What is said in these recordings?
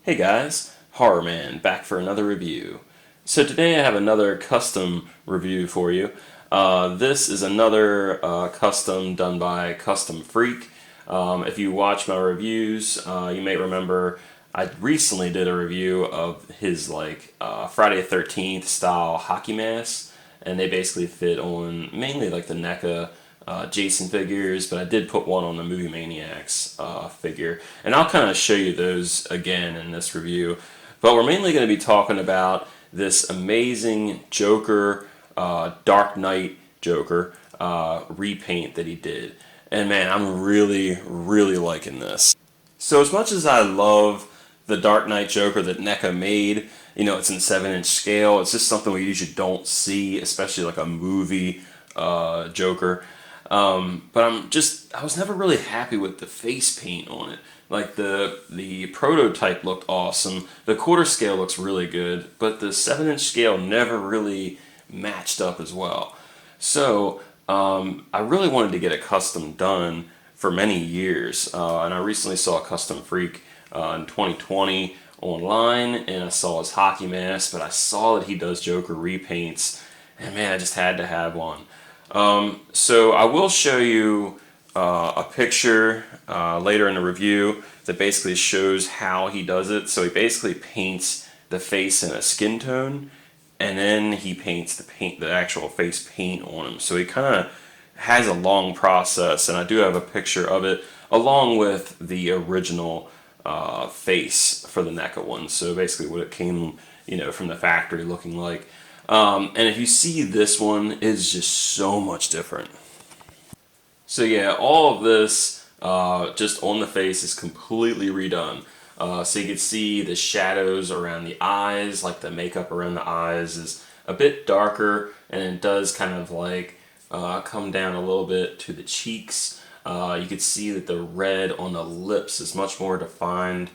Hey guys, Horror Man back for another review. So today I have another custom review for you. This is another custom done by Custom Freek. If you watch my reviews, you may remember I recently did a review of his Friday the 13th style hockey masks, and they basically fit on mainly like the NECA Jason figures, but I did put one on the Movie Maniacs figure, and I'll kind of show you those again in this review. But we're mainly going to be talking about this amazing Joker, Dark Knight Joker repaint that he did, and man, I'm really liking this. So as much as I love the Dark Knight Joker that NECA made, it's in 7-inch scale. It's just something we usually don't see, especially like a movie Joker. But I was never really happy with the face paint on it. Like the prototype looked awesome. The quarter scale looks really good, but the 7-inch scale never really matched up as well. So I really wanted to get a custom done for many years, and I recently saw a Custom Freek in 2020 online, and I saw his hockey mask, but I saw that he does Joker repaints, and man, I just had to have one. So I will show you a picture later in the review that basically shows how he does it. So he basically paints the face in a skin tone, and then he paints the actual face paint on him. So he kind of has a long process, and I do have a picture of it along with the original face for the NECA one. So basically what it came, from the factory looking like. And if you see, this one is just so much different. So yeah, all of this just on the face is completely redone. So you can see the shadows around the eyes, like the makeup around the eyes is a bit darker, and it does kind of like come down a little bit to the cheeks. You can see that the red on the lips is much more defined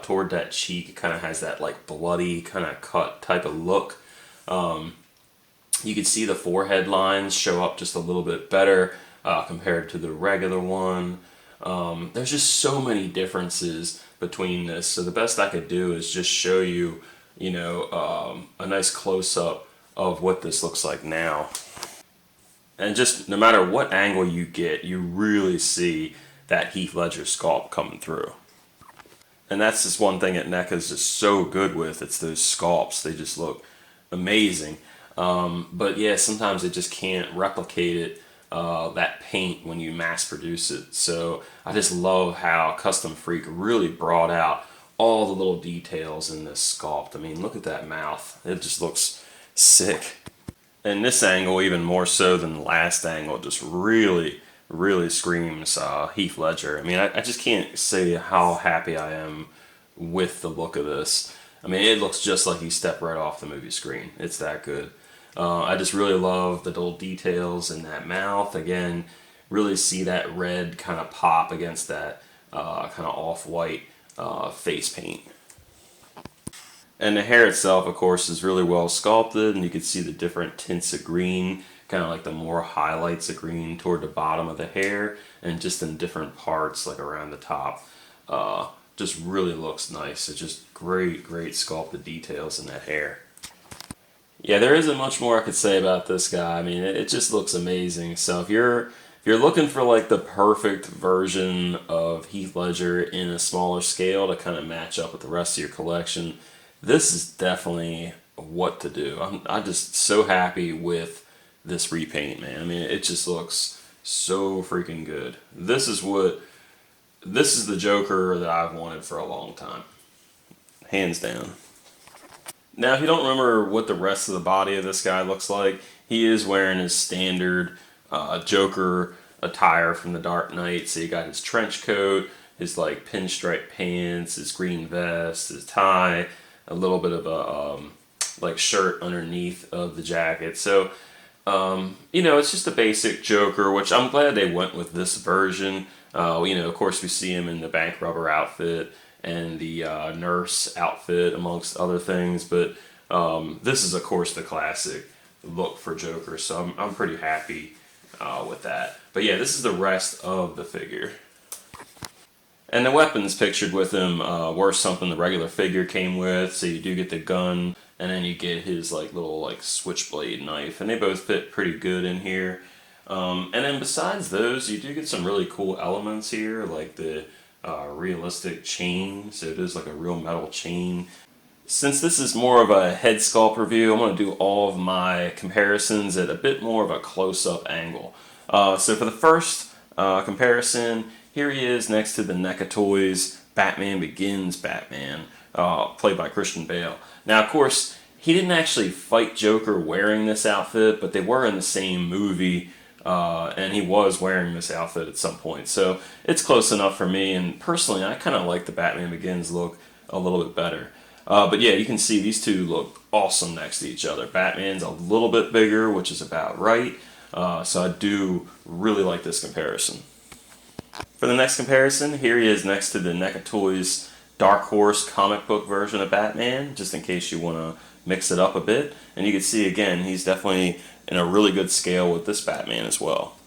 toward that cheek. It kind of has that like bloody kind of cut type of look. You can see the forehead lines show up just a little bit better compared to the regular one. There's just so many differences between this. So the best I could do is just show you, a nice close-up of what this looks like now. And just no matter what angle you get, you really see that Heath Ledger sculpt coming through. And that's just one thing that NECA is just so good with. It's those sculpts. They just look amazing. But yeah, sometimes it just can't replicate it, that paint, when you mass produce it. So I just love how Custom Freek really brought out all the little details in this sculpt. I mean, look at that mouth. It just looks sick. And this angle, even more so than the last angle, just really screams Heath Ledger. I mean, I just can't say how happy I am with the look of this. I mean, it looks just like he stepped right off the movie screen. It's that good. I just really love the little details in that mouth. Again, really see that red kind of pop against that kind of off-white face paint. And the hair itself, of course, is really well sculpted, and you can see the different tints of green, kind of like the more highlights of green toward the bottom of the hair, and just in different parts, like around the top. Just really looks nice. It's just great sculpted details in that hair. Yeah, there isn't much more I could say about this guy. I mean, it just looks amazing. So if you're looking for like the perfect version of Heath Ledger in a smaller scale to kind of match up with the rest of your collection, this is definitely what to do. I'm just so happy with this repaint, man. I mean, it just looks so freaking good. This is the Joker that I've wanted for a long time. Hands down. Now, if you don't remember what the rest of the body of this guy looks like, he is wearing his standard Joker attire from the Dark Knight. So you got his trench coat, his like pinstripe pants, his green vest, his tie, a little bit of a like shirt underneath of the jacket. So it's just a basic Joker, which I'm glad they went with this version. Of course we see him in the bank rubber outfit and the nurse outfit, amongst other things. But this is, of course, the classic look for Joker, so I'm pretty happy with that. But yeah, this is the rest of the figure. And the weapons pictured with him were something the regular figure came with. So you do get the gun, and then you get his like little like switchblade knife, and they both fit pretty good in here. And then besides those, you do get some really cool elements here, like the realistic chain. So it is like a real metal chain. Since this is more of a head sculpt review, I'm going to do all of my comparisons at a bit more of a close-up angle. So for the first comparison, here he is next to the NECA Toys Batman Begins Batman, played by Christian Bale. Now, of course, he didn't actually fight Joker wearing this outfit, but they were in the same movie, and he was wearing this outfit at some point. So it's close enough for me, and personally, I kind of like the Batman Begins look a little bit better. But yeah, you can see these two look awesome next to each other. Batman's a little bit bigger, which is about right. So I do really like this comparison. For the next comparison, here he is next to the NECA Toys Dark Horse comic book version of Batman, just in case you want to mix it up a bit. And you can see again, he's definitely in a really good scale with this Batman as well.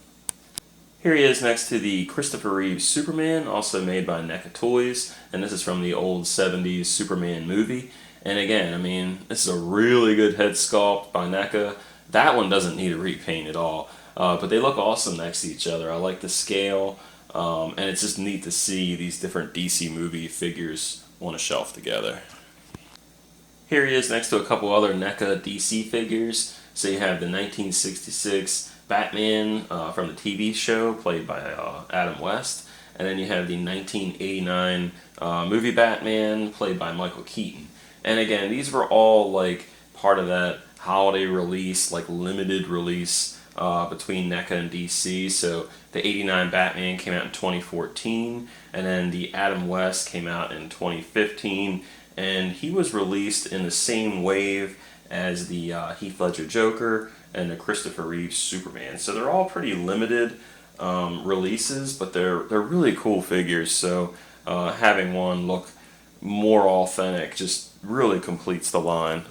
Here he is next to the Christopher Reeve Superman, also made by NECA Toys, and this is from the old 70s Superman movie. And again, I mean, this is a really good head sculpt by NECA. That one doesn't need a repaint at all, but they look awesome next to each other. I like the scale, and it's just neat to see these different DC movie figures on a shelf together. Here he is next to a couple other NECA DC figures. So you have the 1966 Batman from the TV show, played by Adam West, and then you have the 1989 movie Batman, played by Michael Keaton. And again, these were all like part of that holiday release, like limited release between NECA and DC. So the 89 Batman came out in 2014, and then the Adam West came out in 2015, and he was released in the same wave as the Heath Ledger Joker and the Christopher Reeve Superman. So they're all pretty limited releases, but they're really cool figures. So having one look more authentic just really completes the line.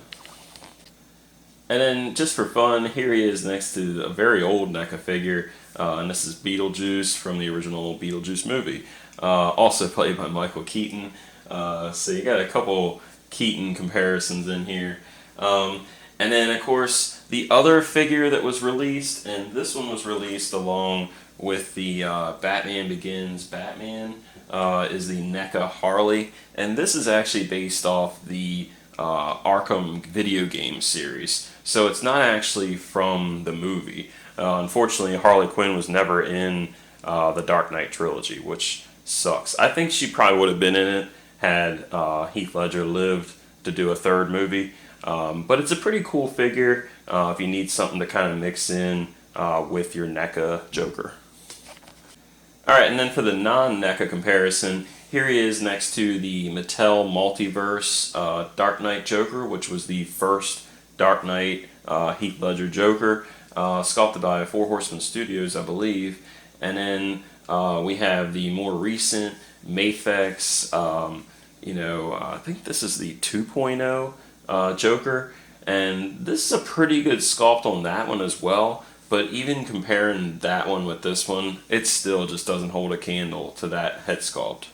And then just for fun, here he is next to a very old NECA figure, and this is Beetlejuice from the original Beetlejuice movie, also played by Michael Keaton. So you got a couple Keaton comparisons in here. And then, of course, the other figure that was released, and this one was released along with the Batman Begins Batman, is the NECA Harley. And this is actually based off the Arkham video game series. So it's not actually from the movie. Unfortunately, Harley Quinn was never in the Dark Knight trilogy, which sucks. I think she probably would have been in it had Heath Ledger lived to do a third movie. But it's a pretty cool figure if you need something to kind of mix in with your NECA Joker. Alright, and then for the non-NECA comparison, here he is next to the Mattel Multiverse Dark Knight Joker, which was the first Dark Knight Heath Ledger Joker, sculpted by Four Horsemen Studios, I believe. And then we have the more recent Mafex, I think this is the 2.0 Joker, and this is a pretty good sculpt on that one as well, but even comparing that one with this one, it still just doesn't hold a candle to that head sculpt.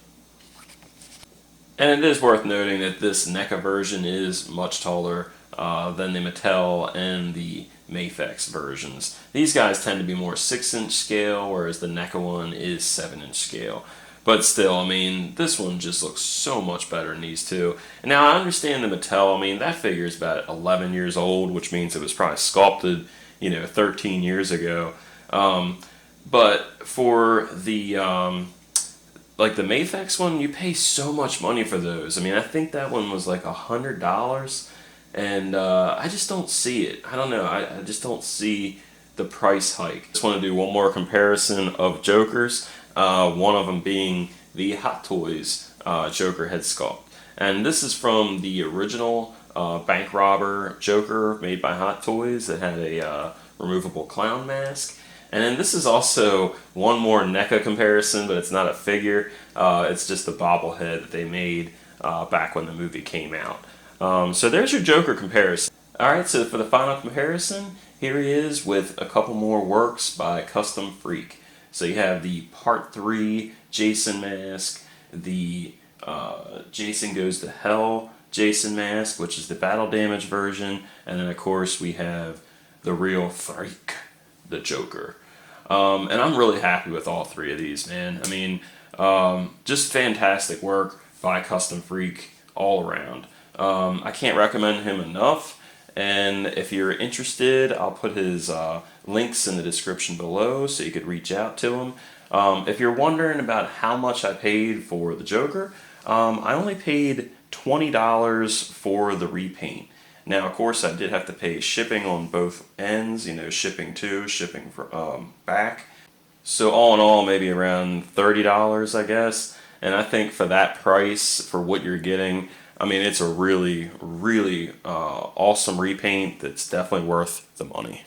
And it is worth noting that this NECA version is much taller than the Mattel and the Mafex versions. These guys tend to be more 6-inch scale, whereas the NECA one is 7-inch scale. But still, I mean, this one just looks so much better than these two. And now I understand the Mattel, I mean, that figure is about 11 years old, which means it was probably sculpted, 13 years ago. But for the, like the Mafex one, you pay so much money for those. I mean, I think that one was like $100, and I just don't see it. I don't know, I just don't see the price hike. Just want to do one more comparison of Jokers. One of them being the Hot Toys Joker head sculpt. And this is from the original bank robber Joker made by Hot Toys that had a removable clown mask. And then this is also one more NECA comparison, but it's not a figure. It's just the bobblehead that they made back when the movie came out. So there's your Joker comparison. Alright, so for the final comparison, here he is with a couple more works by Custom Freek. So you have the Part 3 Jason mask, the Jason Goes to Hell Jason mask, which is the battle damage version, and then of course we have the real Freek, the Joker. And I'm really happy with all three of these, man. I mean, just fantastic work by Custom Freek all around. I can't recommend him enough. And if you're interested, I'll put his links in the description below so you could reach out to him. If you're wondering about how much I paid for the Joker, I only paid $20 for the repaint. Now, of course, I did have to pay shipping on both ends, you know, shipping to, shipping for, back. So all in all, maybe around $30, I guess. And I think for that price, for what you're getting, I mean, it's a really, really awesome repaint that's definitely worth the money.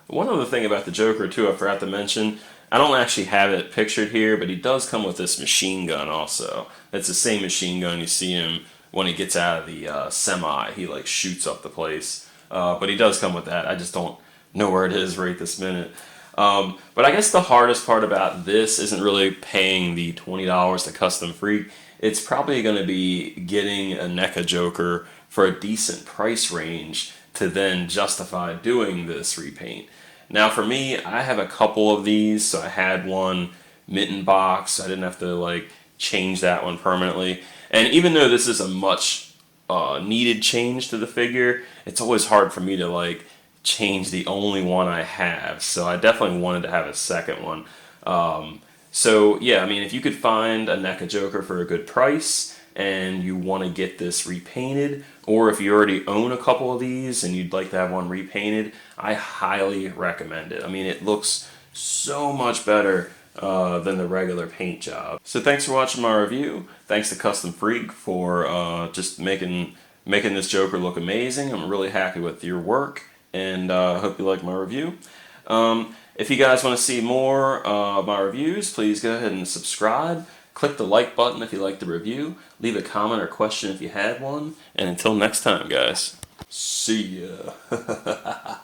One other thing about the Joker, too, I forgot to mention, I don't actually have it pictured here, but he does come with this machine gun also. It's the same machine gun you see him when he gets out of the semi. He like shoots up the place. But he does come with that. I just don't know where it is right this minute. But I guess the hardest part about this isn't really paying the $20 to Custom Freek. It's probably going to be getting a NECA Joker for a decent price range to then justify doing this repaint. Now for me, I have a couple of these, so I had one mitten box, so I didn't have to like change that one permanently. And even though this is a much needed change to the figure, it's always hard for me to like change the only one I have. So I definitely wanted to have a second one. So yeah, I mean, if you could find a NECA Joker for a good price and you want to get this repainted, or if you already own a couple of these and you'd like to have one repainted, I highly recommend it. I mean, it looks so much better than the regular paint job. So thanks for watching my review. Thanks to Custom Freek for just making this Joker look amazing. I'm really happy with your work, and I hope you like my review. If you guys want to see more of my reviews, please go ahead and subscribe. Click the like button if you like the review. Leave a comment or question if you had one. And until next time, guys. See ya.